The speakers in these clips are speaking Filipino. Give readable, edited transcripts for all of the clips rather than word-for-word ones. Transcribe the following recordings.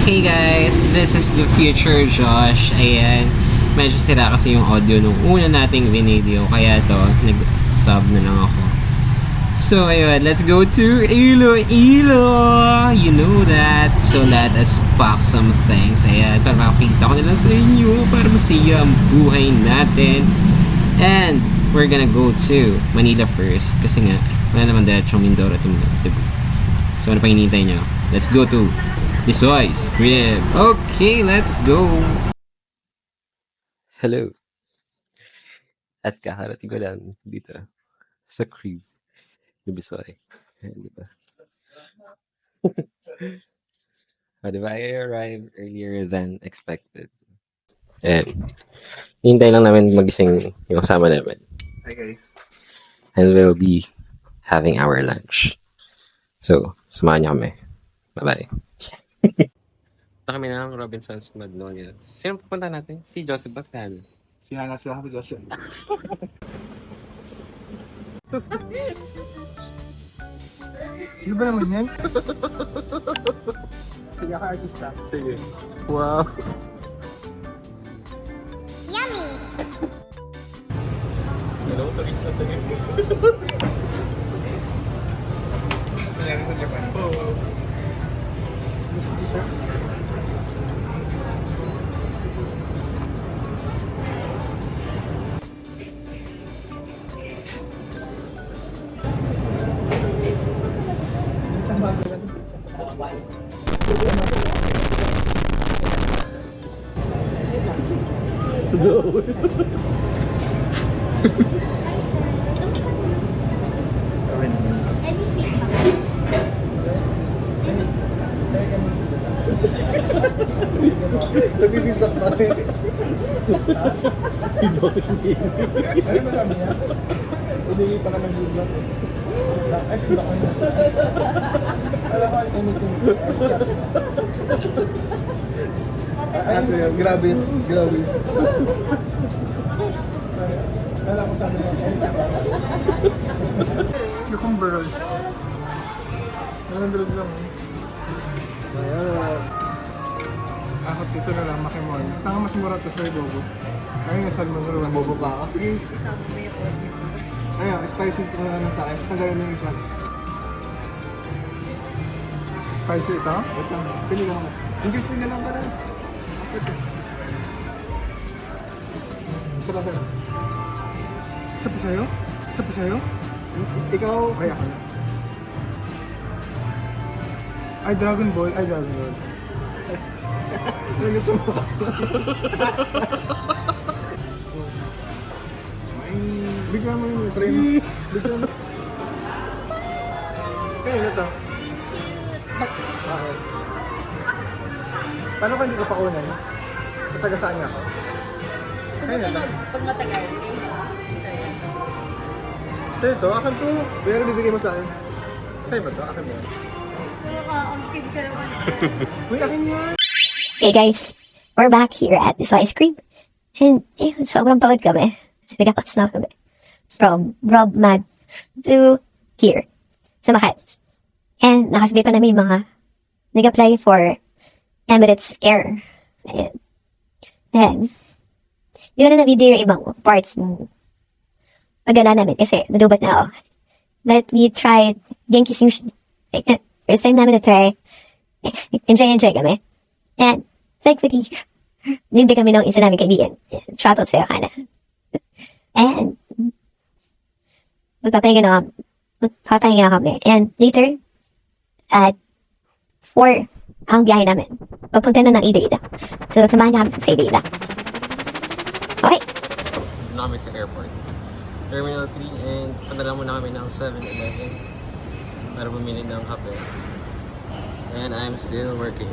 Hey guys, this is the future Josh. Ayan, medyo sira kasi yung audio nung una nating video, kaya to, nag-sub na lang ako. So ayun, let's go to Iloilo! You know that. So let us pack some things. Ayan, para makakita ko nila sa inyo, para masaya ang buhay natin. And we're gonna go to Manila first, kasi nga, wala naman diretsong Mindoro to Cebu. So ano pa hinihintay nyo? Let's go to Bisoy's crib. Okay, let's go. Hello. At kakarating ko lang dito sa crib ni Bisoy. Diba? Diba? I arrived earlier than expected. And hintay lang namin magising yung kasama namin. Hi guys. And we'll be having our lunch. So, samahan niyo kami. Bye-bye. Kami ng Robinson's Magnolia. Sino pupunta natin? Si Joseph Bascal. Sinanap sila kami Joseph. Ano ba naman yan? Sige ka artista. Sige. Wow. Yummy! Hello, turista to yun. Nangyari sa Japan. Oo. Gusto siya? Any feedback? Nag-feedback pa rin. Ano na kami yan? Humingi pa ka ng feedback. Ay, feedback ko yun. Alam ko, anything. Ano yun? Grabe. Grabe. Alam ko sabi mo. Cucumber roll. Nanandulog lang. Ayan. Akot dito na lang, makimol. Tanga mas mura to sa Ilogo. Ayun yung salmon roll. Bobo pa kasi. Isama mo yung audio. Ayun, spicy ito na lang sa akin. Tanggalin mo yung isa. Spicy ito? Wait lang. Pili ka naman. Yung crispy na lang pala. Isa pa sa'yo. Isa pa sa'yo? Isa pa sa'yo? Ikaw? Okay, ako na. Ay, Dragon Ball. Ay, Dragon Ball. Ano gusto mo? Bigyan mo yung frame. Bigyan mo. Kaya na to. Bakit? Paano ka hindi ko pakunan? Kasagasaan niya ako. Kaya na. Pag matagal, yung sa'yo. Sa'yo to? Akin to. Pero bibigay mo sa akin. Sa'yo ba to? Akin mo. Pero ang kid ka naman. Uy, akin yan! Hey guys, we're back here at this ice cream. And sobrang pagod kami. Kasi nagkapas na kami. From Rob Mag to here. Sa Makati. And nakasabay pa namin yung mga nag-apply for Emirates Air. And di ko na na-video yung ibang parts ng pagala namin kasi nadubat na ako. But we tried Genki Sushi. First time namin na-try. Enjoy kami. And thankfully, libre kami ng isa namin kaibigan. Shoutout sa'yo, Hana. And magpapahinga na kami. And later, at 4 ang biyahe namin. Papunta na ng Ida-Ida. So, samahan namin sa Ida-Ida. Okay. Doon kami sa airport. Terminal 3 and padala muna kami ng 7-Eleven para bumili ng kape. And I'm still working.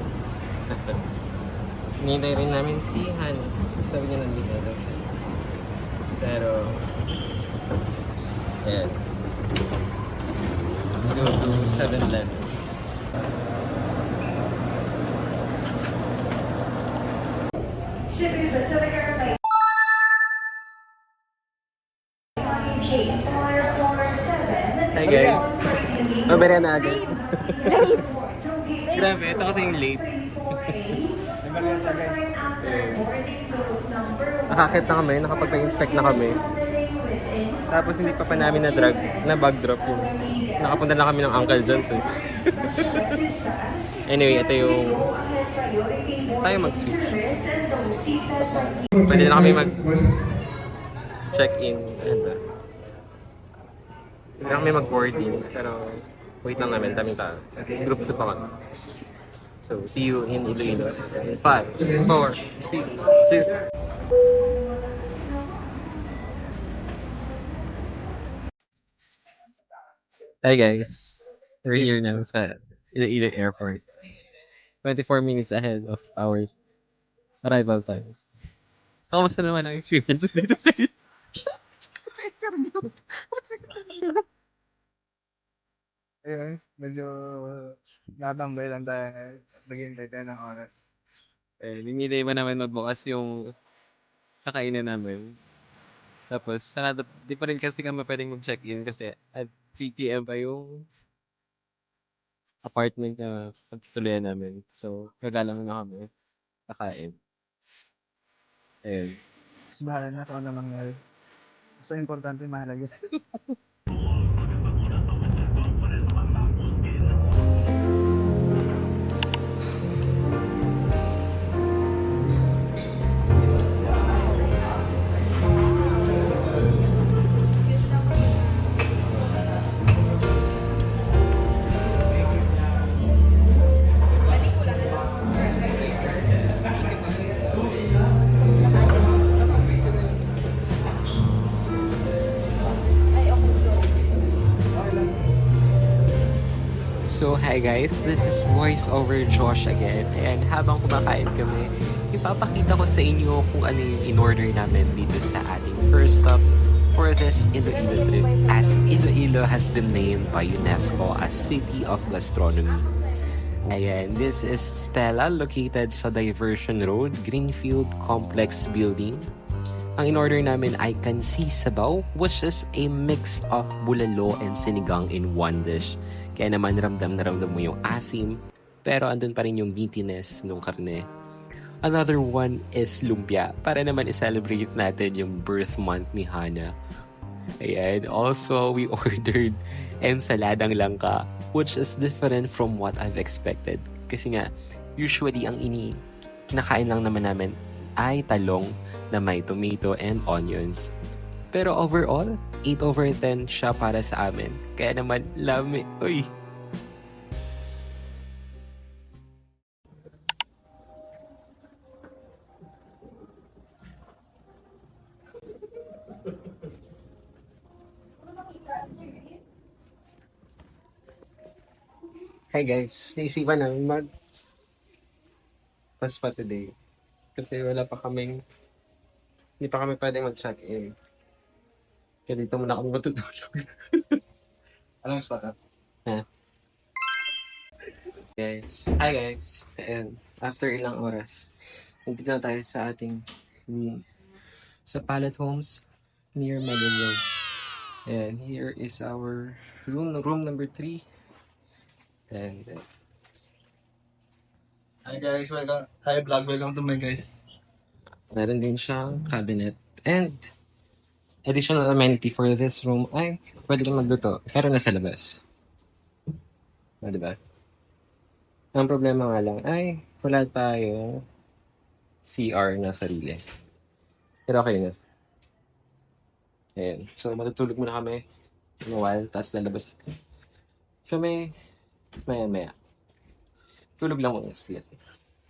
Hinihintay rin namin si Han. Sabi niya nandito daw siya. Pero, yeah. Let's go to 7-Eleven. Hi guys. Mabere na agad. Grabe, ito kasi yung late. Nagkariyan siya guys. Nakakit na kami, nakapag-inspect na kami. Tapos hindi pa namin na bag drop yung nakapunta na kami ng Uncle John's eh. Anyway, ito yung tayo mag-switch. Pwede na kami mag-check-in. Ano ba? Pwede na kami mag-boarding. Pero wait lang namin, daming tao. Group 2 pa kami. So, see you in Iloilo. In 5, 4, 3, 2. Hi guys, we're here now sa Iloilo Airport. 24 minutes ahead of our arrival time. So, kamusta naman ang experience mo dito sa Ayun, medyo natambay lang tayo ngayon. Naghihintay tayo ng oras. Hinintay pa naman magbukas yung kakainan namin. Tapos, sarado, di pa rin kasi kami pwedeng mag-check-in kasi at 3 p.m. pa yung apartment na pagtutuloyan namin. So, gagalang na kami. Kakain. Ayun. Mas bahala na kung ano mangyari. Basta importante mahalaga. So, hi guys, this is Voice Over Josh again. And habang kumakain kami, ipapakita ko sa inyo kung ano yung in-order namin dito sa ating first stop for this Iloilo trip, as Iloilo has been named by UNESCO as City of Gastronomy. Ayan, this is Stella, located sa Diversion Road, Greenfield Complex Building. Ang in-order namin ay kansi sabaw, which is a mix of bulalo and sinigang in one dish. Kaya naman ramdam na ramdam mo yung asim, pero andun pa rin yung meatiness ng karne. Another one is lumpia, para naman i-celebrate natin yung birth month ni Hana. Ayan, also we ordered ensaladang langka, which is different from what I've expected. Kasi nga, usually ang kinakain lang naman namin ay talong na may tomato and onions. Pero overall, 8 over 10 siya para sa amin. Kaya naman, lami. Uy! Hi guys, naisipan namin pas pa today. Kasi wala pa kaming, hindi pa kami pwedeng mag-check-in. Kaya dito muna kami matutulog. Anong spot up? Guys, hi guys. And after ilang oras, nandito na tayo sa ating room sa Palette Homes near Megan. And here is our room number 3. And Hi guys, welcome. Hi vlog, welcome to my guys. meron din siyang cabinet. And additional amenity for this room ay pwede rin magluto, pero nasa labas. Diba? Ang problema nga lang ay wala tayong CR na sarili. Pero okay na. Ayan. So, matutulog muna kami in a while, tapos lalabas kami maya-maya. Tulog lang muna split.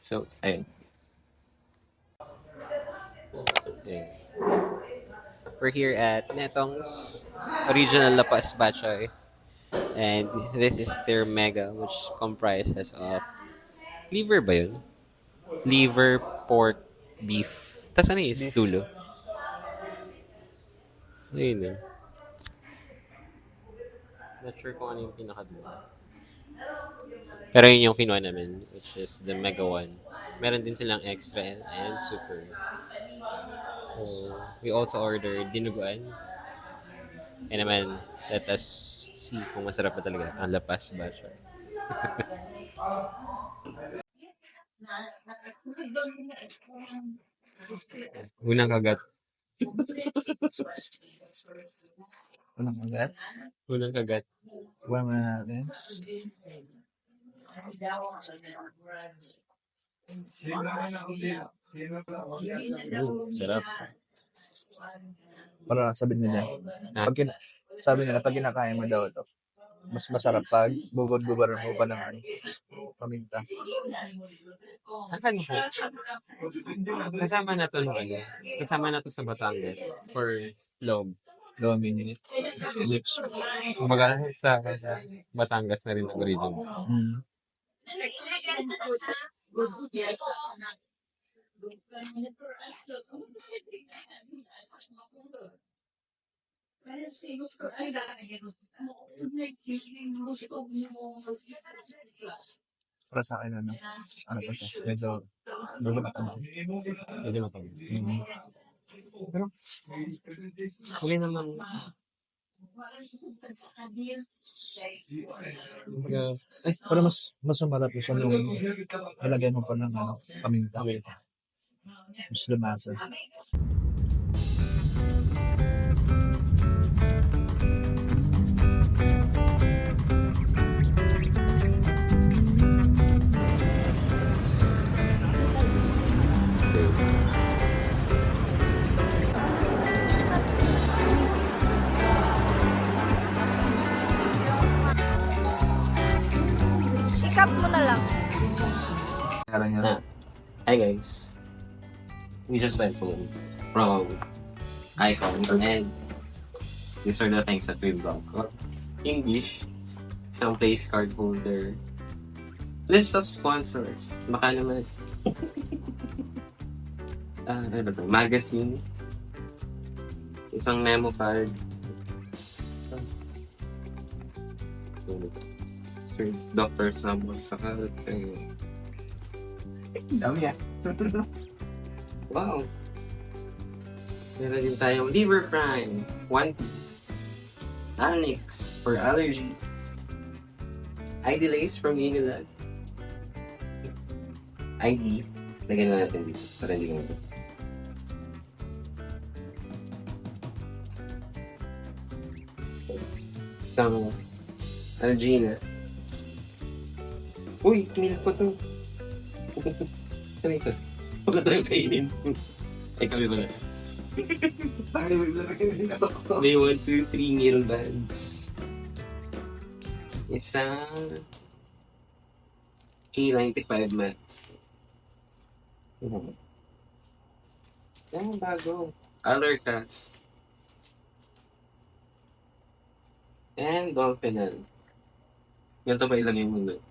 So, ayun. Ayun. We're here at Netong's Original Lapas Bachoy. And this is their mega, which comprises of liver ba yun? Liver, pork, beef. Tapos ano is tulo. Ayun eh. Not sure kung ano yung pinaka-dulo. Pero yun yung kinuha namin, which is the mega one. Meron din silang extra and super. So, we also ordered dinuguan. Kaya naman, let us see kung masarap pa talaga ang lapas ba siya. Unang kagat. Unang agad. Unang kagat. Kuha muna natin. Sarap. Para sabihin nila. Ah. Sabi nila, pag kinakain mo daw ito, mas masarap pag bubod-bubaran mo pa ng ano, paminta. Asan po? Kasama na to no, ano? Kasama na to sa Batangas for log. Lomi lips. Kumbaga sa Batangas na rin ang origin. Mm. Para sa akin, ano pa siya, medyo matanda. Medyo matamis. Mm. Pero, huli naman. Kumbaga, ay, Pero mas sumarap siya nung nilagyan mo pa ng ano, paminta. Mas lumasa. I-cut mo na lang. Kaya niya. Ah. Hi guys. We just went home from Icon and these are the things that we brought. English, some place card holder, list of sponsors. Baka naman. Ano ba ito? Magazine, isang memo card. Sir Dr. Samuel Sakal. Dami yan. Wow! Meron din tayong Liver Prime, One Piece, Anix for allergies, ID Lace from Unilag, ID, lagyan na natin dito para hindi naman. Tama. Algina. Uy, kinilip ko to. Saan ito? Huwag na tayong kainin. Ay, kami ba na? May 1, 2, 3 meal bags. Isang K95 Max. Yan, bago. Color cast. And Gonfenal. Ganito ba ilagay mo na?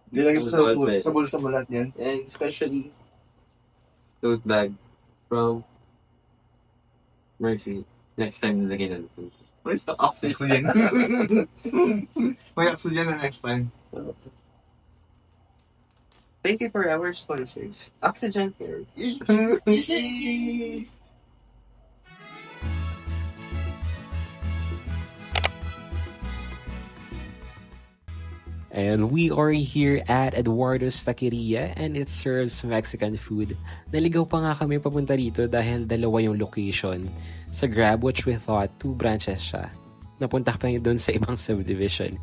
Nilagay mo sa bulsa mo lahat yan. And especially tote bag from Murphy. Next time nilagay na natin. Where's the oxygen? May oxygen na next time. Thank you for our sponsors. Oxygen Cares. And we are here at Eduardo's Taqueria and it serves Mexican food. Naligaw pa nga kami papunta rito dahil dalawa yung location. Sa Grab, which we thought 2 branches siya. Napunta pa rin doon sa ibang subdivision.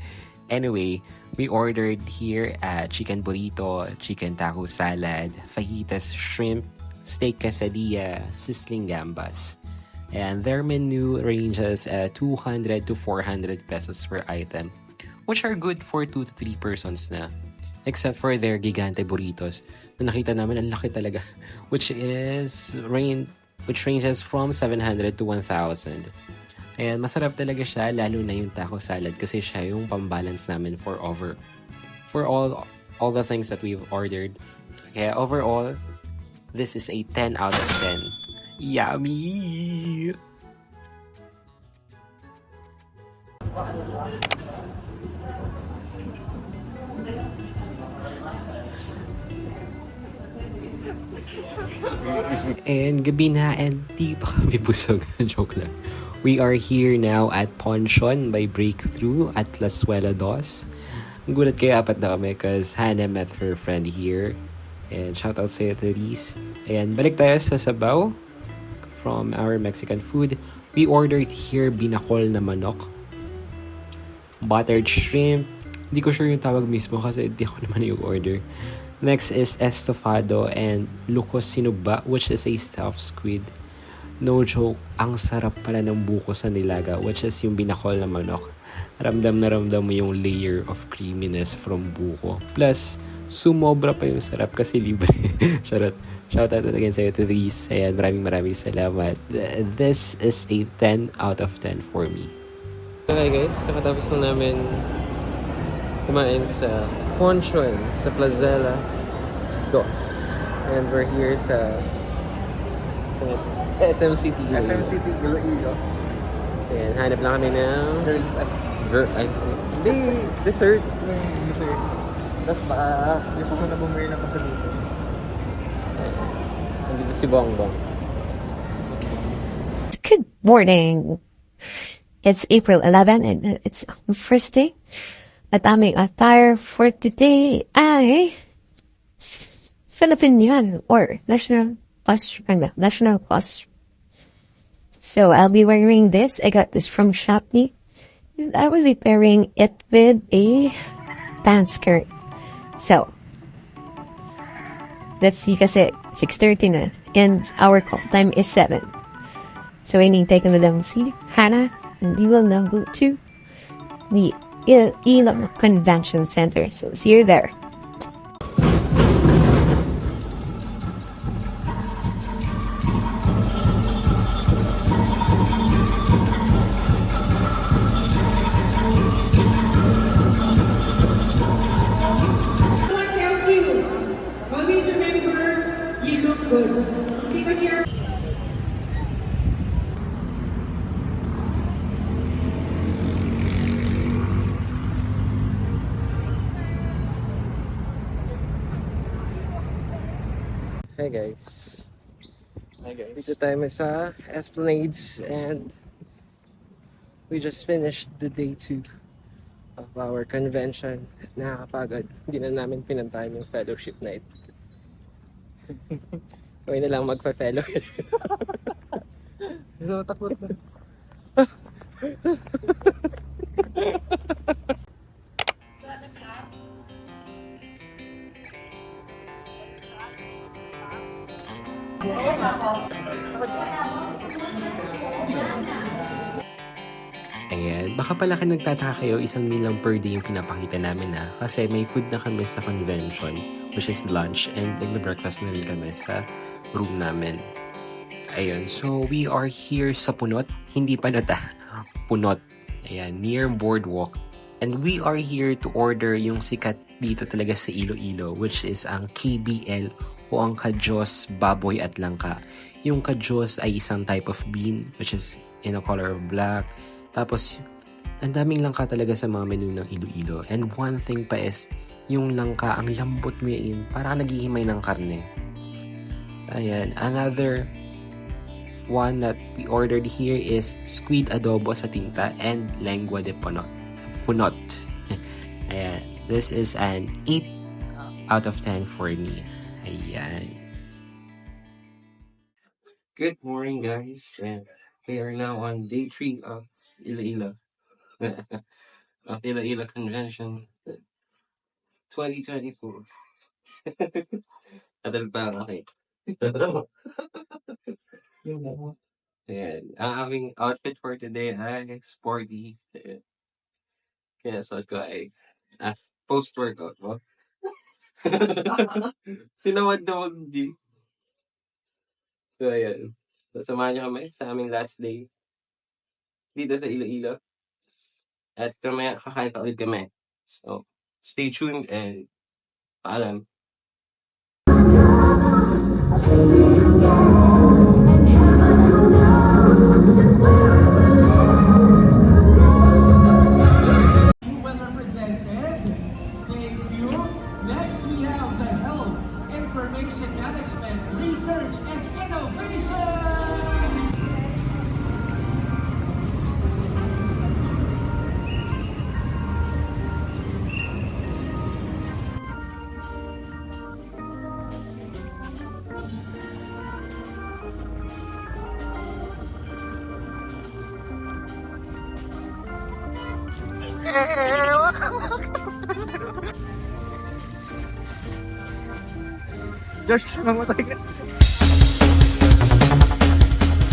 Anyway, we ordered here chicken burrito, chicken taco salad, fajitas shrimp, steak quesadilla, sizzling gambas. And their menu ranges 200 to 400 pesos per item, which are good for 2 to 3 persons na. Except for their gigante burritos na nakita namin ang laki talaga, which ranges from 700 to 1,000. Ayan, masarap talaga siya, lalo na yung taco salad kasi siya yung pambalance namin for all the things that we've ordered. Kaya overall, this is a 10 out of 10. Yummy! And gabi na and di pa kami busog. Joke lang. We are here now at Ponchon by Breakthrough at Plazuela Dos. Gulat kayo, apat na kami because Hannah met her friend here. And shoutout sa'yo, Therese. Ayan, balik tayo sa sabaw from our Mexican food. We ordered here binakol na manok, buttered shrimp. Hindi ko sure yung tawag mismo kasi hindi ako naman yung order. Next is estofado and lukos sinugba, which is a stuffed squid. No joke, ang sarap pala ng buko sa nilaga, which is yung binakol na manok. Ramdam na ramdam mo yung layer of creaminess from buko. Plus, sumobra pa yung sarap kasi libre. Charot. Shoutout again sa'yo to these. Ayan, maraming salamat. This is a 10 out of 10 for me. Okay guys, kakatapos na namin kumain sa Ponchon sa Plazela Dos. And we're here sa SM City. SM City, Iloilo. Ayan, hanap lang kami ng Girls at hindi, dessert. dessert. Tapos baka gusto ko na bumili ng pasalubong. Nandito si Bongbong. Good morning. It's April 11 and it's the first day at aming attire for today ay Filipinian or national costume. So I'll be wearing this. I got this from Shopee. And I will be pairing it with a pants skirt. So let's see kasi 6:30 na and our call time is 7. So I need to take with them see Hannah and we will now go to the Iloilo Convention Center. So see you there. What tells you? Always remember, you look good. Because you're... Hey guys. Dito tayo sa Esplanades and we just finished the day 2 of our convention. Nakakapagod. Hindi na namin pinantayan yung fellowship night. Kami na lang magpa-fellow. Takot na. Ayan, baka pala kayo nagtataka kayo, 1 meal lang per day yung pinapakita namin kasi may food na kami sa convention, which is lunch, and nagbe-breakfast na rin kami sa room namin. Ayun, so we are here sa Punot, hindi Panot Punot, ayan, near Boardwalk. And we are here to order yung sikat dito talaga sa Iloilo, which is ang KBL o ang Kajos Baboy at Langka. Yung Kajos ay isang type of bean, which is in a color of black. Tapos, ang daming langka talaga sa mga menu ng Iloilo. And one thing pa is, yung langka, ang lambot ngayon, parang naghihimay ng karne. Ayan, another one that we ordered here is squid adobo sa tinta and lengua de punot. Ayan, this is an 8 out of 10 for me. Ayan. Good morning, guys. And we are now on day 3 of Iloilo. Of Iloilo Convention 2024. Adal pa ang akin. Ayan. Ang aming outfit for today ay sporty. Ayan. Kaya suot ko ay post-workout mo. Tinawad na mag-G. So, ayan. So, samahan niyo kami sa aming last day dito sa Iloilo. At kamaya kakain pa ulit kami. So, stay tuned and paalam. Well represented. Thank you. Next we have the Health Information Management Research and Innovation. Josh, mamatay ka.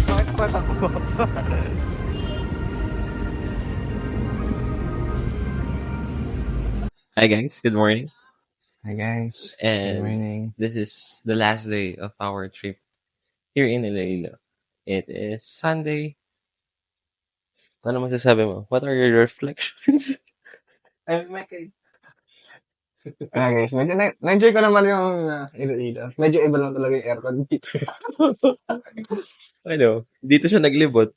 Bakit patakbo? Hi guys, good morning. Hi guys, And this is the last day of our trip here in Iloilo. It is Sunday. Ano masasabi mo? What are your reflections? Ay, Michael. Guys, medyo na-enjoy ko naman yung Iloilo. Medyo iba lang talaga yung aircon dito. Ano, dito siya naglibot.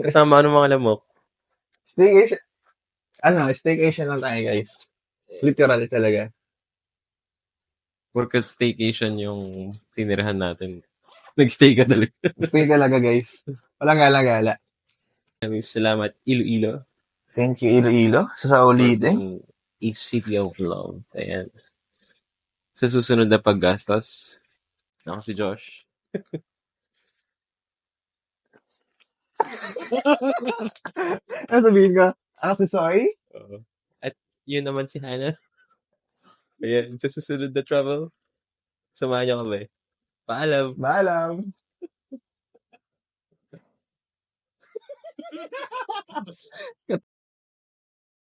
Kasama ng mga lamok. Staycation. Staycation lang tayo guys. Literal talaga. Workout staycation yung tinirahan natin. Nagstay ka talaga. Stay talaga guys. Walang gala-gala. Maraming salamat, Iloilo. Thank you Iloilo sa ulitin. being a city of love. Ayan. Sa susunod na paggastos, ako si Josh. Ano sabihin ka? Ako si Soy? Oo. At yun naman si Hannah. Ayan, sa susunod na travel, samahan niyo kami. Paalam! Maalam.